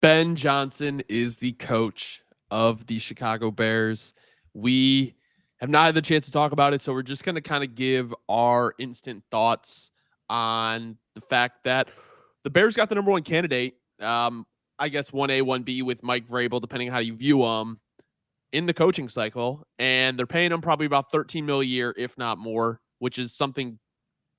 Ben Johnson is the coach of the Chicago Bears. We have not had the chance to talk about it, so we're just going to kind of give our instant thoughts on the fact that the Bears got the number one candidate. I guess 1A, 1B with Mike Vrabel, depending on how you view him in the coaching cycle, and they're paying him probably about $13 million a year, if not more, which is something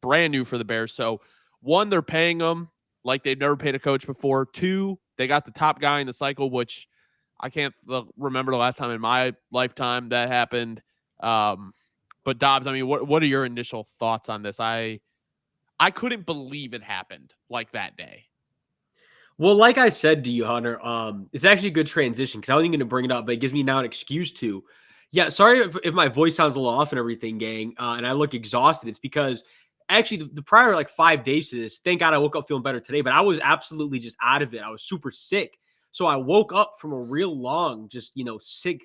brand new for the Bears. So, one, they're paying them like they've never paid a coach before. Two, they got the top guy in the cycle, which I can't remember the last time in my lifetime that happened. But Dobbs, I mean, what are your initial thoughts on this? I couldn't believe it happened like that day. Well, like I said to you, Hunter, it's actually a good transition because I wasn't going to bring it up, but it gives me now an excuse to. Yeah, sorry if my voice sounds a little off and everything, gang, and I look exhausted. It's because actually the prior like 5 days to this, thank God I woke up feeling better today, but I was absolutely just out of it. I was super sick. So I woke up from a real long, just, sick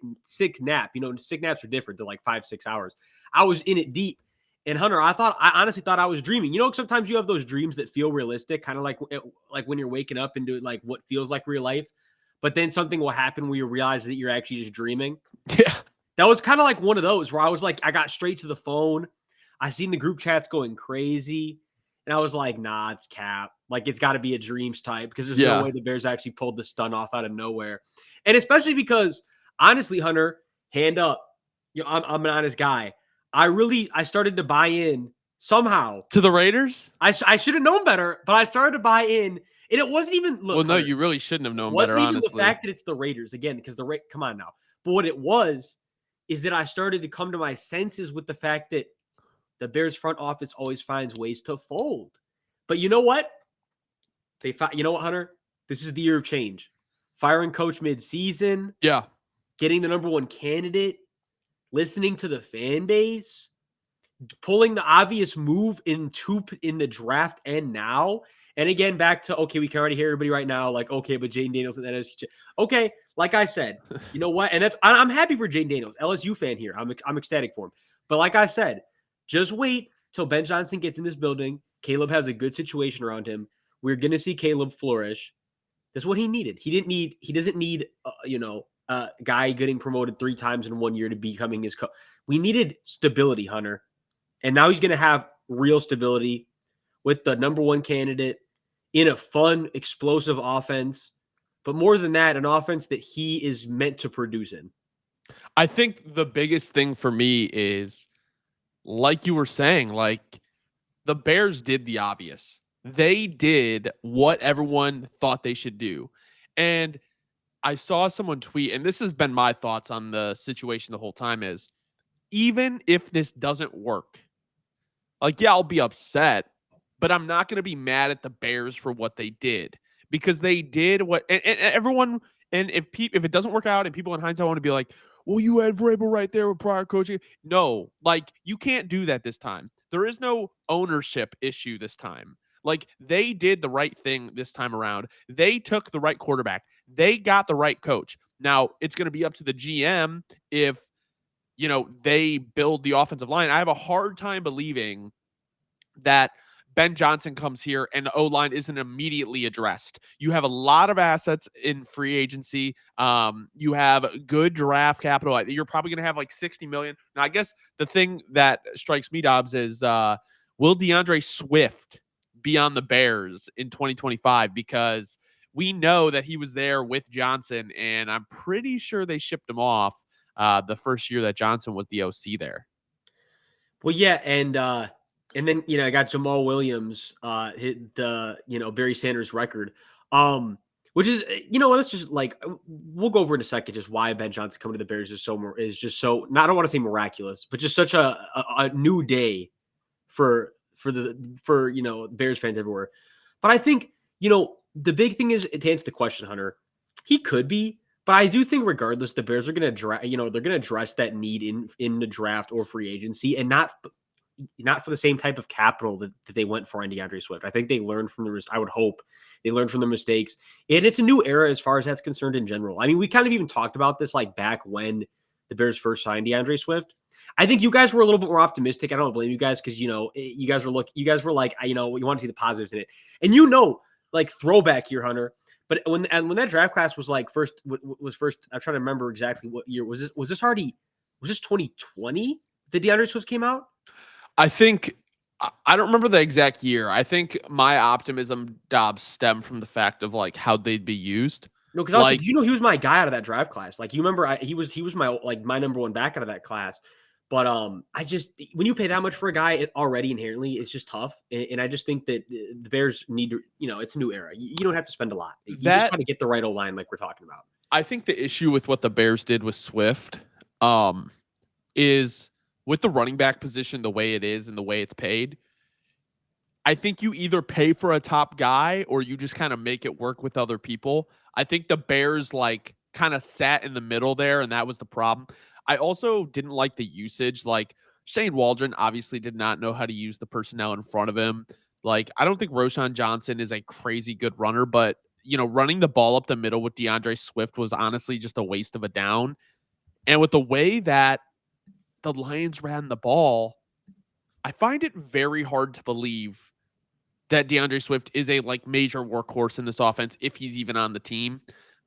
nap. Sick naps are different. They're like 5-6 hours. I was in it deep. And Hunter, I honestly thought I was dreaming. Sometimes you have those dreams that feel realistic, kind of like when you're waking up into like what feels like real life, but then something will happen where you realize that you're actually just dreaming. Yeah. That was kind of like one of those where I was like, I got straight to the phone. I seen the group chats going crazy. And I was like, nah, it's cap. Like, it's got to be a dreams type because there's no way the Bears actually pulled the stun off out of nowhere. And especially because, honestly, Hunter, hand up, I'm an honest guy. I started to buy in somehow. To the Raiders? I should have known better, but I started to buy in. And it wasn't even, look. Well, no, you really shouldn't have known better, honestly. honestly. The fact that it's the Raiders, again, because come on now. But what it was is that I started to come to my senses with the fact that the Bears front office always finds ways to fold. But you know what? You know what, Hunter? This is the year of change. Firing coach mid-season. Yeah. Getting the number one candidate. Listening to the fan base. Pulling the obvious move in the draft and now. And again, back to, okay, we can already hear everybody right now, like, okay, but Jayden Daniels and NFC. Okay, like I said, you know what? And I'm happy for Jayden Daniels, LSU fan here. I'm ecstatic for him. But like I said, just wait till Ben Johnson gets in this building. Caleb has a good situation around him. We're going to see Caleb flourish. That's what he needed. He doesn't need, a guy getting promoted 3 times in 1 year to becoming his coach. We needed stability, Hunter. And now he's going to have real stability with the number one candidate in a fun, explosive offense. But more than that, an offense that he is meant to produce in. I think the biggest thing for me is, like you were saying, like the Bears did the obvious. They did what everyone thought they should do. And I saw someone tweet, and this has been my thoughts on the situation the whole time, is even if this doesn't work, like, yeah, I'll be upset, but I'm not going to be mad at the Bears for what they did, because they did what, and everyone, and if it doesn't work out and people in hindsight want to be like, well, you had Vrabel right there with prior coaching. No, like, you can't do that this time. There is no ownership issue this time. Like, they did the right thing this time around. They took the right quarterback. They got the right coach. Now, it's going to be up to the GM if, they build the offensive line. I have a hard time believing that Ben Johnson comes here and the O-line isn't immediately addressed. You have a lot of assets in free agency. You have good draft capital. You're probably going to have like $60 million. Now, I guess the thing that strikes me, Dobbs, is will DeAndre Swift be on the Bears in 2025? Because we know that he was there with Johnson, and I'm pretty sure they shipped him off the first year that Johnson was the OC there. Well, yeah, and then, I got Jamal Williams hit the, Barry Sanders record, which is, let's just like, we'll go over in a second just why Ben Johnson coming to the Bears is just so, not, I don't want to say miraculous, but just such a new day for Bears fans everywhere. But I think, the big thing is, to answer the question, Hunter, he could be. But I do think, regardless, the Bears are going to they're going to address that need in the draft or free agency, and not for the same type of capital that they went for on DeAndre Swift. I think they learned from I would hope they learned from their mistakes, and it's a new era as far as that's concerned in general. I mean, we kind of even talked about this like back when the Bears first signed DeAndre Swift. I think you guys were a little bit more optimistic. I don't blame you guys because you guys were like, you want to see the positives in it, and like, throwback here, Hunter. But when that draft class was like first, was first, I'm trying to remember exactly what year was this. Was this already? Was this 2020? The DeAndre Swift came out. I think I don't remember the exact year. I think my optimism, Dobbs, stemmed from the fact of like how they'd be used. No, because Like you know, he was my guy out of that draft class. Like you remember, he was my number one back out of that class. But I just when you pay that much for a guy, it already inherently it's just tough. And I just think that the Bears need to, it's a new era. You don't have to spend a lot. You just got to get the right O-line, like we're talking about. I think the issue with what the Bears did with Swift, is with the running back position the way it is and the way it's paid. I think you either pay for a top guy or you just kind of make it work with other people. I think the Bears like kind of sat in the middle there, and that was the problem. I also didn't like the usage. Like Shane Waldron obviously did not know how to use the personnel in front of him. Like I don't think Roschon Johnson is a crazy good runner, but running the ball up the middle with DeAndre Swift was honestly just a waste of a down. And with the way that the Lions ran the ball, I find it very hard to believe that DeAndre Swift is a like major workhorse in this offense if he's even on the team.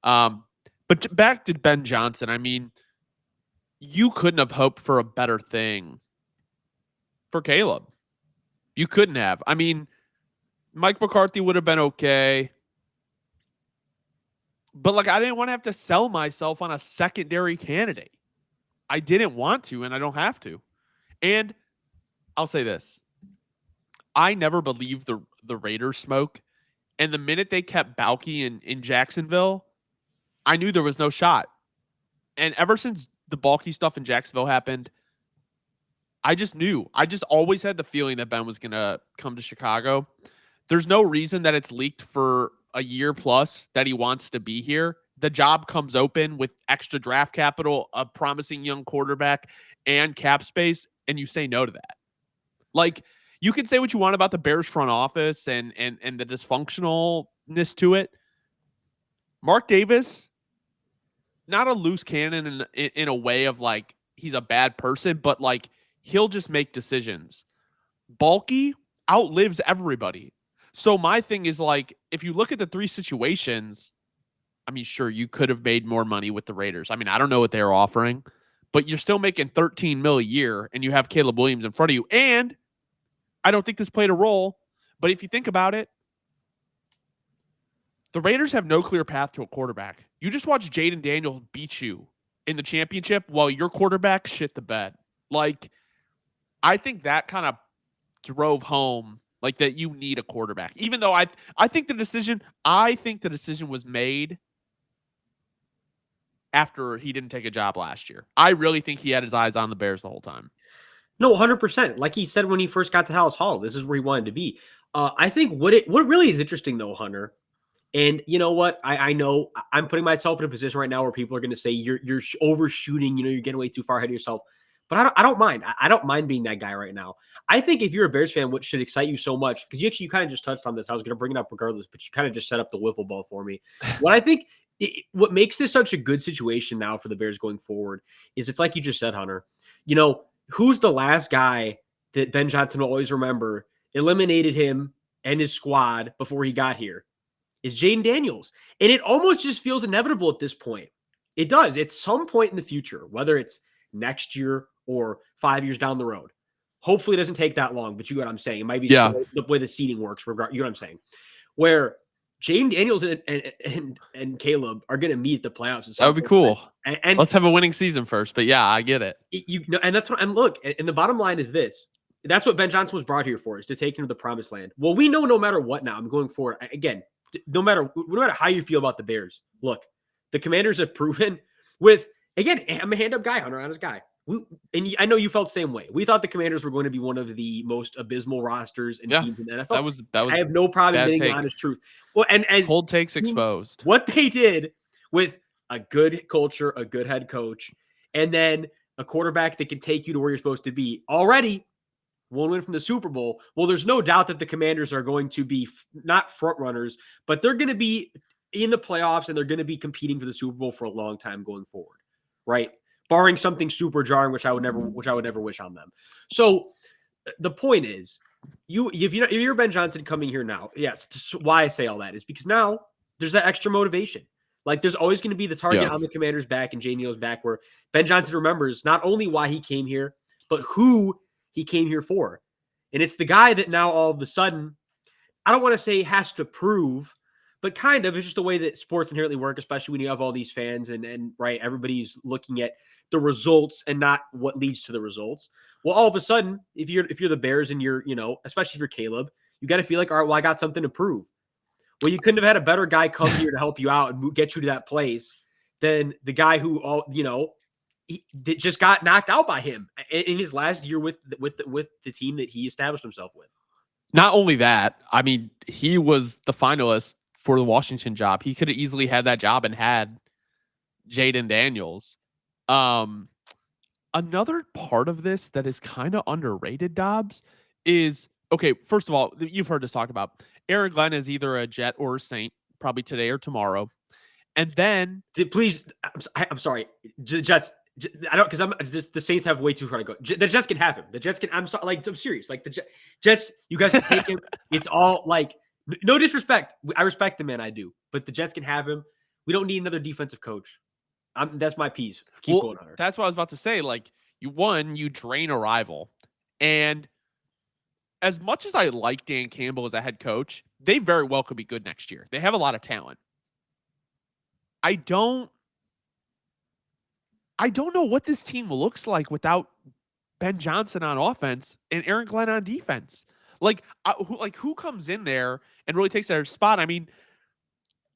But back to Ben Johnson, I mean, you couldn't have hoped for a better thing for Caleb. You couldn't have. I mean, Mike McCarthy would have been okay. But like I didn't want to have to sell myself on a secondary candidate. I didn't want to, and I don't have to. And I'll say this. I never believed the Raiders smoke. And the minute they kept Balky in Jacksonville, I knew there was no shot. And ever since the bulky stuff in Jacksonville happened, I just knew. I just always had the feeling that Ben was going to come to Chicago. There's no reason that it's leaked for a year plus that he wants to be here. The job comes open with extra draft capital, a promising young quarterback, and cap space, and you say no to that. Like, you can say what you want about the Bears front office and the dysfunctionalness to it. Mark Davis, not a loose cannon in a way of like he's a bad person, but like he'll just make decisions. Balky outlives everybody. So my thing is like, if you look at the three situations, I mean, sure, you could have made more money with the Raiders. I mean, I don't know what they're offering, but you're still making $13 million a year and you have Caleb Williams in front of you. And I don't think this played a role, but if you think about it, the Raiders have no clear path to a quarterback. You just watch Jaden Daniels beat you in the championship while your quarterback shit the bed. Like, I think that kind of drove home like that you need a quarterback. Even though I think the decision was made after he didn't take a job last year. I really think he had his eyes on the Bears the whole time. No, 100%. Like he said when he first got to Hallis Hall, this is where he wanted to be. I think what really is interesting though, Hunter, and you know what? I know I'm putting myself in a position right now where people are going to say you're overshooting. You're getting way too far ahead of yourself. But I don't mind. I don't mind being that guy right now. I think if you're a Bears fan, what should excite you so much, because you kind of just touched on this. I was going to bring it up regardless, but you kind of just set up the wiffle ball for me. What I think, what makes this such a good situation now for the Bears going forward is it's like you just said, Hunter. Who's the last guy that Ben Johnson will always remember eliminated him and his squad before he got here? Is Jaden Daniels. And it almost just feels inevitable at this point. It does. At some point in the future, whether it's next year or 5 years down the road. Hopefully it doesn't take that long, but you know what I'm saying. It might be the way the seating works. You know what I'm saying? Where Jaden Daniels and Caleb are going to meet the playoffs. That would be cool. And let's have a winning season first. But yeah, I get it. And that's what. And look, and the bottom line is this: that's what Ben Johnson was brought here for, is to take him to the promised land. Well, we know no matter what now. I'm going forward again. No matter how you feel about the Bears, look, the Commanders have proven with. Again, I'm a hand-up guy, Hunter, honest guy. And I know you felt the same way. We thought the Commanders were going to be one of the most abysmal rosters and teams in the NFL. That was. I have no problem admitting the honest truth. Well, and as cold takes exposed, what they did with a good culture, a good head coach, and then a quarterback that can take you to where you're supposed to be. Already, one win from the Super Bowl. Well, there's no doubt that the Commanders are going to be not front runners, but they're going to be in the playoffs and they're going to be competing for the Super Bowl for a long time going forward. Right? Barring something super jarring, which I would never wish on them. So the point is, if you're Ben Johnson coming here now, yes, why I say all that is because now there's that extra motivation. Like there's always going to be the target on the Commander's back and J-Neal's back, where Ben Johnson remembers not only why he came here, but who he came here for. And it's the guy that now all of a sudden, I don't want to say has to prove, but kind of, it's just the way that sports inherently work, especially when you have all these fans and right, everybody's looking at the results and not what leads to the results. Well, all of a sudden, if you're the Bears and you're, especially if you're Caleb, you got to feel like, all right, well, I got something to prove. Well, you couldn't have had a better guy come here to help you out and get you to that place than the guy who, he just got knocked out by him in his last year with the team that he established himself with. Not only that, I mean, he was the finalist for the Washington job. He could have easily had that job and had Jaden Daniels. Another part of this that is kind of underrated, Dobbs, is, okay, first of all, you've heard us talk about Aaron Glenn is either a Jet or a Saint, probably today or tomorrow. And then please, I'm sorry, the Jets. I don't, because I'm just, the Saints have way too far to go. The Jets can have him. The Jets can. I'm sorry, like, I'm serious. Like the Jets, you guys can take him. It's all like, no disrespect. I respect the man, I do. But the Jets can have him. We don't need another defensive coach. That's my piece. Keep going, Hunter. That's what I was about to say. Like, you drain a rival, and as much as I like Dan Campbell as a head coach, they very well could be good next year. They have a lot of talent. I don't know what this team looks like without Ben Johnson on offense and Aaron Glenn on defense. Who comes in there and really takes their spot? I mean,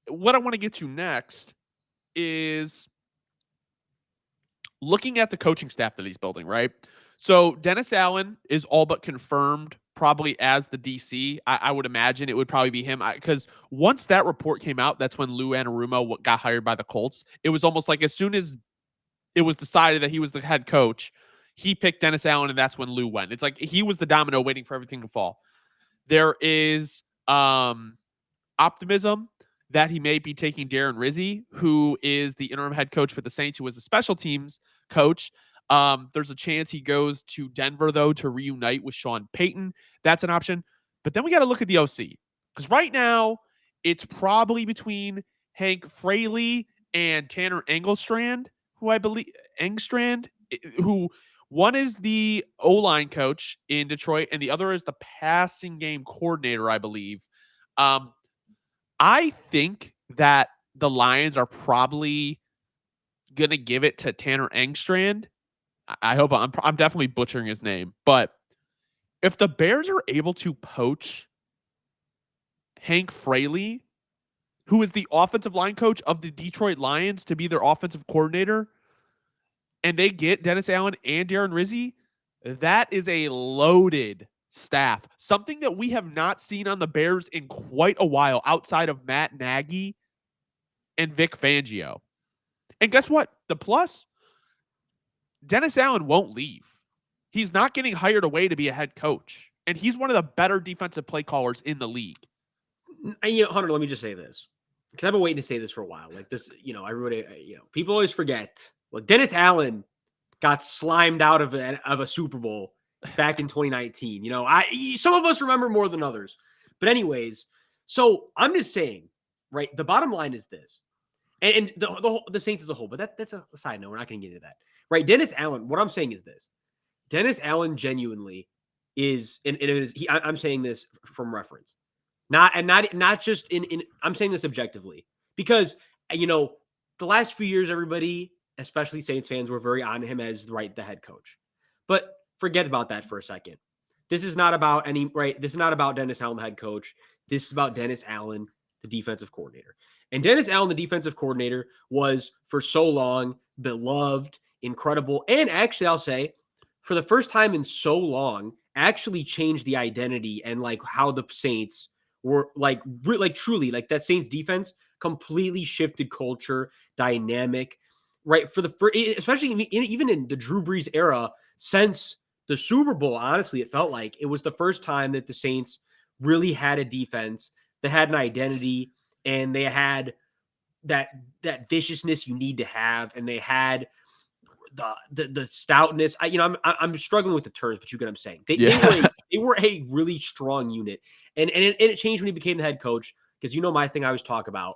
what I want to get to next is looking at the coaching staff that he's building, right? So Dennis Allen is all but confirmed probably as the DC. I would imagine it would probably be him, because once that report came out, that's when Lou Anarumo got hired by the Colts. It was almost like as soon as it was decided that he was the head coach, he picked Dennis Allen, and that's when Lou went. It's like he was the domino waiting for everything to fall. There is optimism that he may be taking Darren Rizzi, who is the interim head coach for the Saints, who was a special teams coach. There's a chance he goes to Denver, though, to reunite with Sean Payton. That's an option. But then we got to look at the OC, because right now it's probably between Hank Fraley and Tanner Engstrand, who one is the O-line coach in Detroit, and the other is the passing game coordinator, I believe. I think that the Lions are probably going to give it to Tanner Engstrand. I hope I'm definitely butchering his name, but if the Bears are able to poach Hank Fraley, who is the offensive line coach of the Detroit Lions, to be their offensive coordinator, and they get Dennis Allen and Darren Rizzi, that is a loaded staff. Something that we have not seen on the Bears in quite a while outside of Matt Nagy and Vic Fangio. And guess what? The plus, Dennis Allen won't leave. He's not getting hired away to be a head coach. And he's one of the better defensive play callers in the league. Hunter, let me just say this, because I've been waiting to say this for a while. Like this, everybody, people always forget. Well, Dennis Allen got slimed out of a Super Bowl back in 2019. Some of us remember more than others. But anyways, so I'm just saying, right, the bottom line is this. And the Saints as a whole, but that's a side note. We're not going to get into that. Right, Dennis Allen, what I'm saying is this. Dennis Allen genuinely is, and it is, I'm saying this from reference. Not just in I'm saying this objectively, because the last few years, everybody, especially Saints fans, were very on him as the head coach. But forget about that for a second. This is not about this is not about Dennis Allen, the head coach. This is about Dennis Allen, the defensive coordinator. And Dennis Allen, the defensive coordinator, was for so long beloved, incredible, and actually, I'll say, for the first time in so long, actually changed the identity and how the Saints were truly that Saints defense completely shifted culture, dynamic, right? Especially even in the Drew Brees era, since the Super Bowl, honestly, it felt like it was the first time that the Saints really had a defense that had an identity, and they had that viciousness you need to have, and they had the stoutness. I'm struggling with the terms, but you get what I'm saying. They were a really strong unit, and it changed when he became the head coach, because my thing I always talk about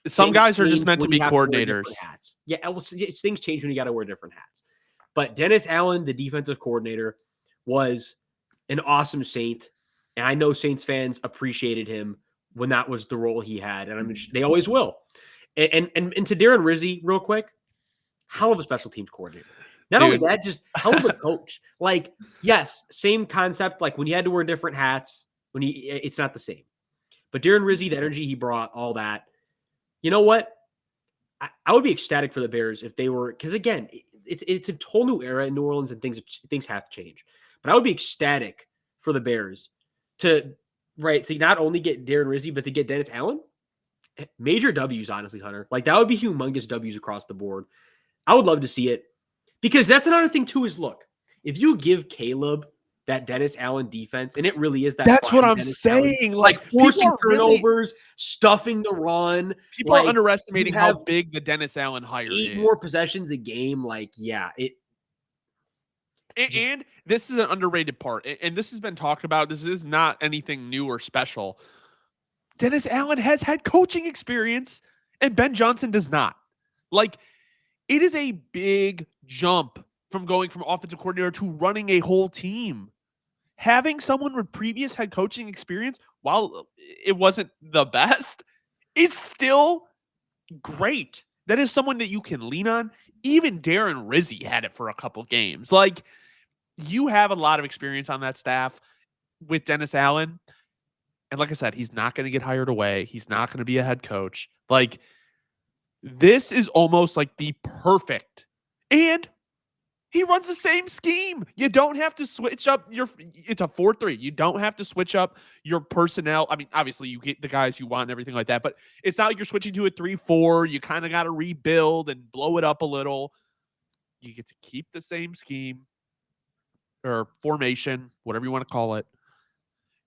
some Things guys are just change meant to when be you have to wear different coordinators. hats. Yeah, well, things change when you got to wear different hats. But Dennis Allen, the defensive coordinator, was an awesome Saint, and I know Saints fans appreciated him when that was the role he had, and they always will. And to Darren Rizzi, real quick, hell of a special teams coordinator. Not only Dude. that, just hell of a coach. Like, yes, same concept. Like when you had to wear different hats, it's not the same. But Darren Rizzi, the energy he brought, all that. You know what? I would be ecstatic for the Bears if they were, because again, it's a whole new era in New Orleans and things have to change. But I would be ecstatic for the Bears to not only get Darren Rizzi, but to get Dennis Allen. Major W's, honestly, Hunter. Like that would be humongous W's across the board. I would love to see it because that's another thing too. Is look, if you give Caleb that Dennis Allen defense, and it really is that. That's what I'm Dennis Allen, saying. like people forcing are really, turnovers, stuffing the run. people are underestimating how big the Dennis Allen hire is. 8 more possessions a game. Like, yeah, and this is an underrated part, and this has been talked about. This is not anything new or special. Dennis Allen has had coaching experience, and Ben Johnson does not. Like, it is a big jump from going from offensive coordinator to running a whole team. Having someone with previous head coaching experience, while it wasn't the best, is still great. That is someone that you can lean on. Even Darren Rizzi had it for a couple games. Like, you have a lot of experience on that staff with Dennis Allen. And like I said, he's not going to get hired away. He's not going to be a head coach. Like, this is almost like the perfect. And he runs the same scheme. You don't have to switch up it's a 4-3. You don't have to switch up your personnel. I mean, obviously you get the guys you want and everything like that, but it's not like you're switching to a 3-4. You kind of got to rebuild and blow it up a little. You get to keep the same scheme or formation, whatever you want to call it.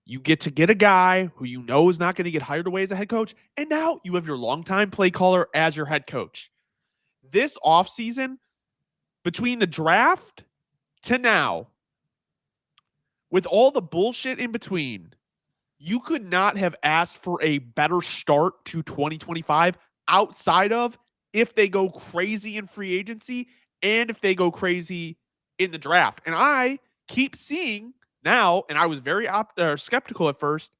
You get to get a guy who you know is not going to get hired away as a head coach, and now you have your longtime play caller as your head coach. This offseason, between the draft to now, with all the bullshit in between, you could not have asked for a better start to 2025 outside of if they go crazy in free agency and if they go crazy in the draft. And I keep seeing now, and I was very skeptical at first,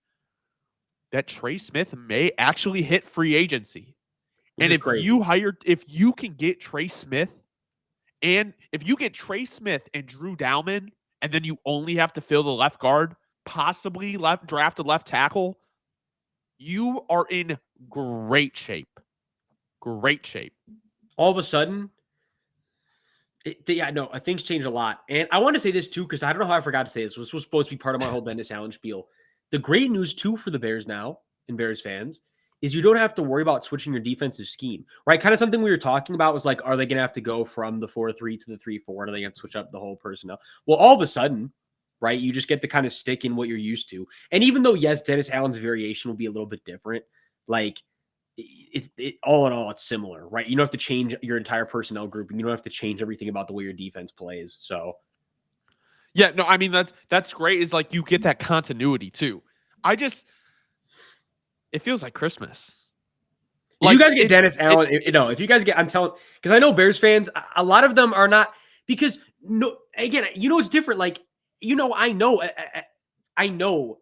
that Trey Smith may actually hit free agency. And if you can get Trey Smith, and if you get Trey Smith and Drew Dalman, and then you only have to fill the left guard, possibly draft a left tackle, you are in great shape. Great shape. All of a sudden, things change a lot. And I want to say this too, because I don't know how I forgot to say this. This was supposed to be part of my whole Dennis Allen spiel. The great news too for the Bears now and Bears fans is you don't have to worry about switching your defensive scheme, right? Kind of something we were talking about was like, are they going to have to go from the 4-3 to the 3-4? Are they going to have to switch up the whole personnel? Well, all of a sudden, right, you just get to kind of stick in what you're used to. And even though, yes, Dennis Allen's variation will be a little bit different, like all in all, it's similar, right? You don't have to change your entire personnel group, and you don't have to change everything about the way your defense plays. So, yeah, no, I mean, that's great. Is like you get that continuity too. It feels like Christmas. If you guys get Dennis Allen, if you guys get, I'm telling, because I know Bears fans, a lot of them are not, because again, it's different. Like, I know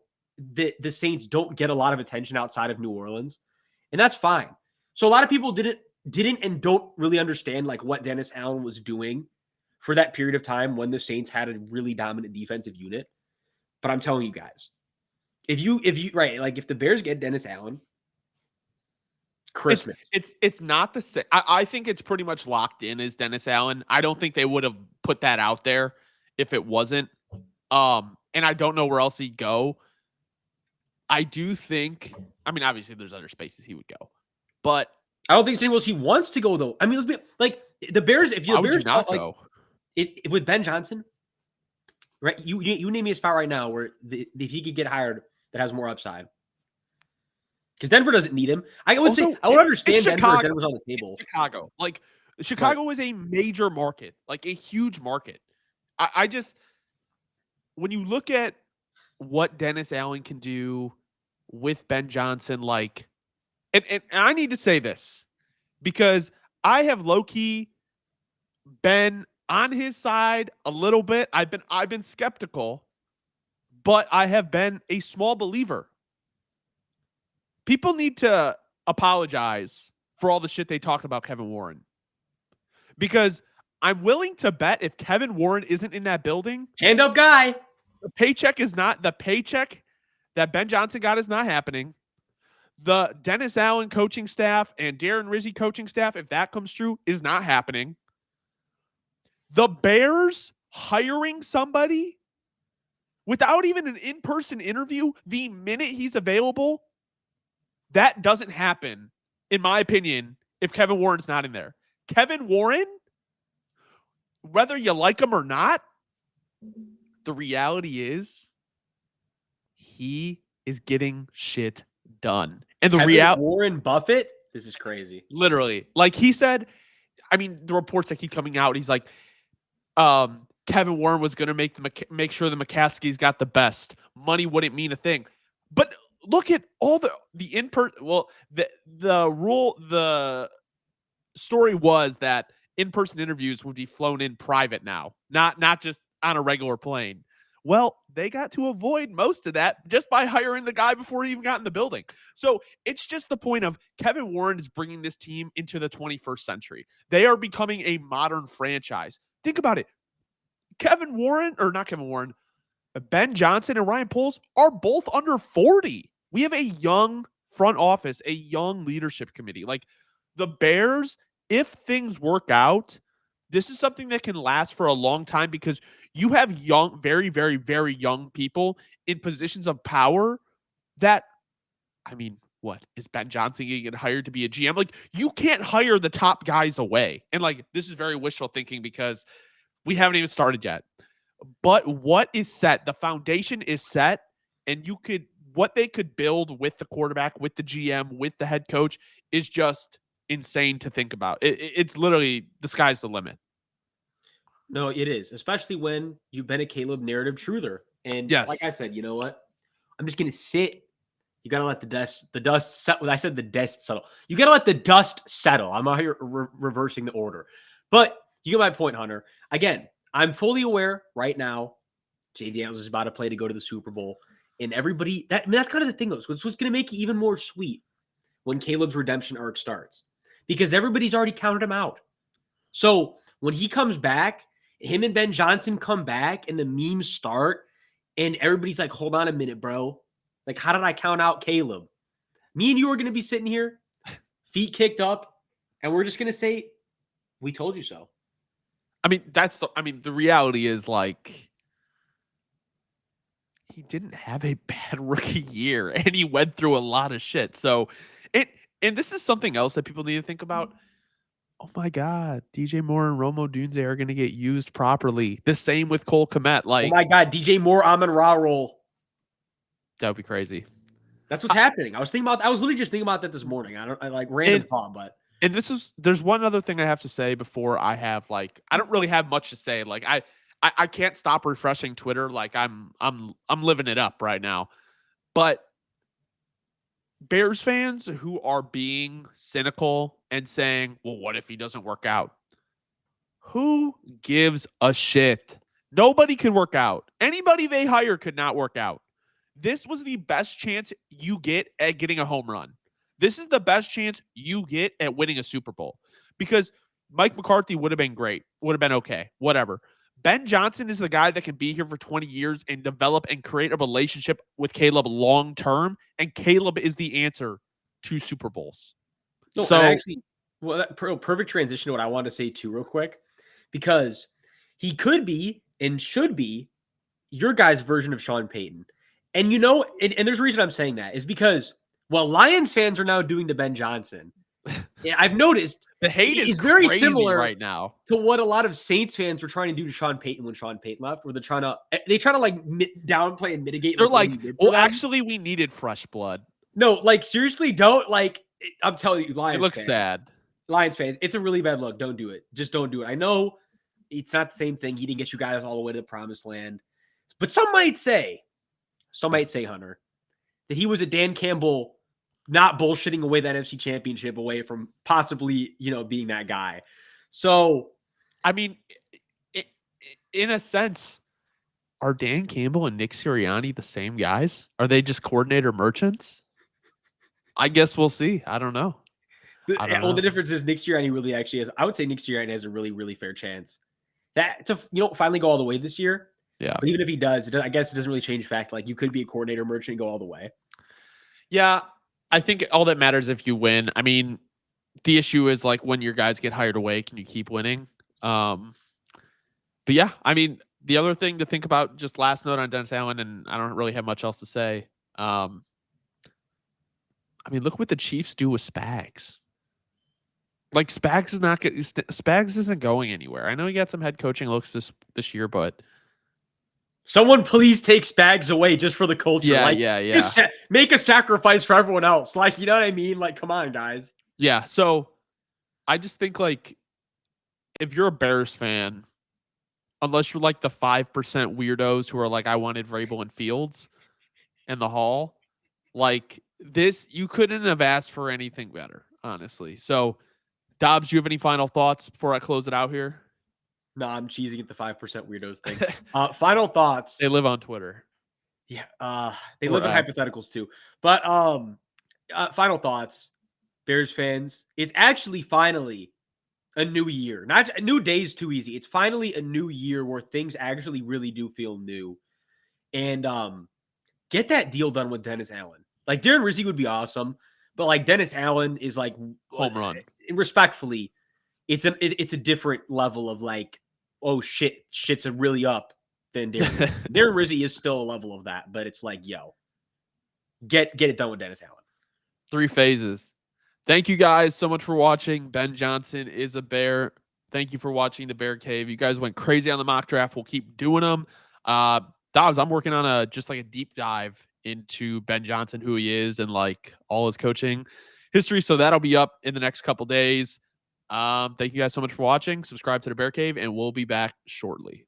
that the Saints don't get a lot of attention outside of New Orleans, and that's fine. So a lot of people didn't and don't really understand like what Dennis Allen was doing for that period of time when the Saints had a really dominant defensive unit. But I'm telling you guys, if the Bears get Dennis Allen, Christmas. It's not the same. I think it's pretty much locked in as Dennis Allen. I don't think they would have put that out there if it wasn't. And I don't know where else he'd go. I do think, I mean, obviously there's other spaces he would go, but I don't think he wants to go though. I mean, let's be like the Bears. If the Bears not go with Ben Johnson, right? You name me a spot right now where if he could get hired that has more upside. Because Denver doesn't need him. I would understand Denver if Denver's on the table. Chicago. Like, Chicago is a major market, like a huge market. I just, when you look at what Dennis Allen can do with Ben Johnson, like, and I need to say this because I have low-key been on his side a little bit. I've been skeptical, but I have been a small believer. People need to apologize for all the shit they talked about Kevin Warren. Because I'm willing to bet if Kevin Warren isn't in that building, hand up guy, the paycheck that Ben Johnson got is not happening. The Dennis Allen coaching staff and Darren Rizzi coaching staff, if that comes true, is not happening. The Bears hiring somebody without even an in-person interview the minute he's available, that doesn't happen, in my opinion, if Kevin Warren's not in there. Kevin Warren, whether you like him or not, the reality is he is getting shit done. And the reality, Warren Buffett, this is crazy. Literally, like he said, I mean, the reports that keep coming out, he's like, Kevin Warren was going to make sure the McCaskies got the best. Money wouldn't mean a thing. But look at all the story was that in-person interviews would be flown in private now, not just on a regular plane. Well, they got to avoid most of that just by hiring the guy before he even got in the building. So it's just the point of Kevin Warren is bringing this team into the 21st century. They are becoming a modern franchise. Think about it. Ben Johnson and Ryan Poles are both under 40. We have a young front office, a young leadership committee. Like the Bears, if things work out, this is something that can last for a long time because you have young, very, very, very young people in positions of power that, I mean, what is Ben Johnson getting hired to be a GM? Like you can't hire the top guys away. And like, this is very wishful thinking because we haven't even started yet. But what is set, the foundation is set, and what they could build with the quarterback, with the GM, with the head coach is just insane to think about. It's literally the sky's the limit. No, it is, especially when you've been a Caleb narrative truther. And yes, like I said, you know what? I'm just going to sit. You got to let the dust settle. I said the dust settle. You got to let the dust settle. I'm out here reversing the order. But you get my point, Hunter. Again, I'm fully aware right now J.D. Daniels is about to play to go to the Super Bowl. And everybody, that's kind of the thing, though. It's what's going to make it even more sweet when Caleb's redemption arc starts. Because everybody's already counted him out. So when he comes back, him and Ben Johnson come back and the memes start. And everybody's like, hold on a minute, bro. Like, how did I count out Caleb? Me and you are going to be sitting here, feet kicked up, and we're just going to say, we told you so. I mean, the reality is like, he didn't have a bad rookie year and he went through a lot of shit. So and this is something else that people need to think about. Oh my God, DJ Moore and Rome Odunze are going to get used properly. The same with Cole Kmet. Like, oh my God, DJ Moore, Amon-Ra roll. That would be crazy. That's what's happening. I was literally just thinking about that this morning. I like random thought, but. And there's one other thing I have to say before I have like, I don't really have much to say. Like I can't stop refreshing Twitter. Like I'm living it up right now. But Bears fans who are being cynical and saying, well, what if he doesn't work out? Who gives a shit? Nobody could work out. Anybody they hire could not work out. This was the best chance you get at getting a home run. This is the best chance you get at winning a Super Bowl because Mike McCarthy would have been great, would have been okay, whatever. Ben Johnson is the guy that can be here for 20 years and develop and create a relationship with Caleb long term, and Caleb is the answer to Super Bowls. No, so actually, well, perfect transition to what I want to say too, real quick, because he could be and should be your guys' version of Sean Payton. And you know, and there's a reason I'm saying that is because what Lions fans are now doing to Ben Johnson, I've noticed the hate is very similar right now to what a lot of Saints fans were trying to do to Sean Payton when Sean Payton left, where they try to like downplay and mitigate. They're like, well, actually, we needed fresh blood. No, like seriously, don't like. I'm telling you, Lions. It looks fans, sad. Lions fans, it's a really bad look. Don't do it. Just don't do it. I know it's not the same thing. He didn't get you guys all the way to the promised land, but some might say, Hunter, that he was a Dan Campbell not bullshitting away that NFC Championship away from possibly, being that guy. So, I mean, in a sense, are Dan Campbell and Nick Sirianni the same guys? Are they just coordinator merchants? I guess we'll see. I don't know. the difference is Nick Sirianni really actually has. I would say Nick Sirianni has a really, really fair chance that to finally go all the way this year. Yeah. But even if he does, I guess it doesn't really change the fact like you could be a coordinator merchant and go all the way. Yeah, I think all that matters if you win. I mean, the issue is like when your guys get hired away, can you keep winning? But yeah, I mean, the other thing to think about, just last note on Dennis Allen, and I don't really have much else to say. I mean, look what the Chiefs do with Spags. Like Spags isn't going anywhere. I know he got some head coaching looks this year, but someone please take Spags away just for the culture. Yeah, like, yeah. Just make a sacrifice for everyone else. Like, you know what I mean? Like, come on, guys. Yeah. So I just think like if you're a Bears fan, unless you're like the 5% weirdos who are like, I wanted Vrabel and Fields in the Hall, like this, you couldn't have asked for anything better, honestly. So, Dobbs, do you have any final thoughts before I close it out here? No, I'm cheesing at the 5% weirdos thing. Final thoughts. They live on Twitter. Yeah, they live in hypotheticals too. But final thoughts, Bears fans. It's actually finally a new year. Not a new day is too easy. It's finally a new year where things actually really do feel new. And get that deal done with Dennis Allen. Like Darren Rizzi would be awesome, but like Dennis Allen is like home run. Respectfully, it's a different level of like, oh shit's really up than Darren Rizzi. Darren Rizzi is still a level of that, but it's like, yo, get it done with Dennis Allen. 3 phases. Thank you guys so much for watching. Ben Johnson is a Bear. Thank you for watching the Bear Cave. You guys went crazy on the mock draft. We'll keep doing them. Dobbs, I'm working on a deep dive into Ben Johnson, who he is, and like all his coaching history. So that'll be up in the next couple days. Thank you guys so much for watching. Subscribe to the Bear Cave, and we'll be back shortly.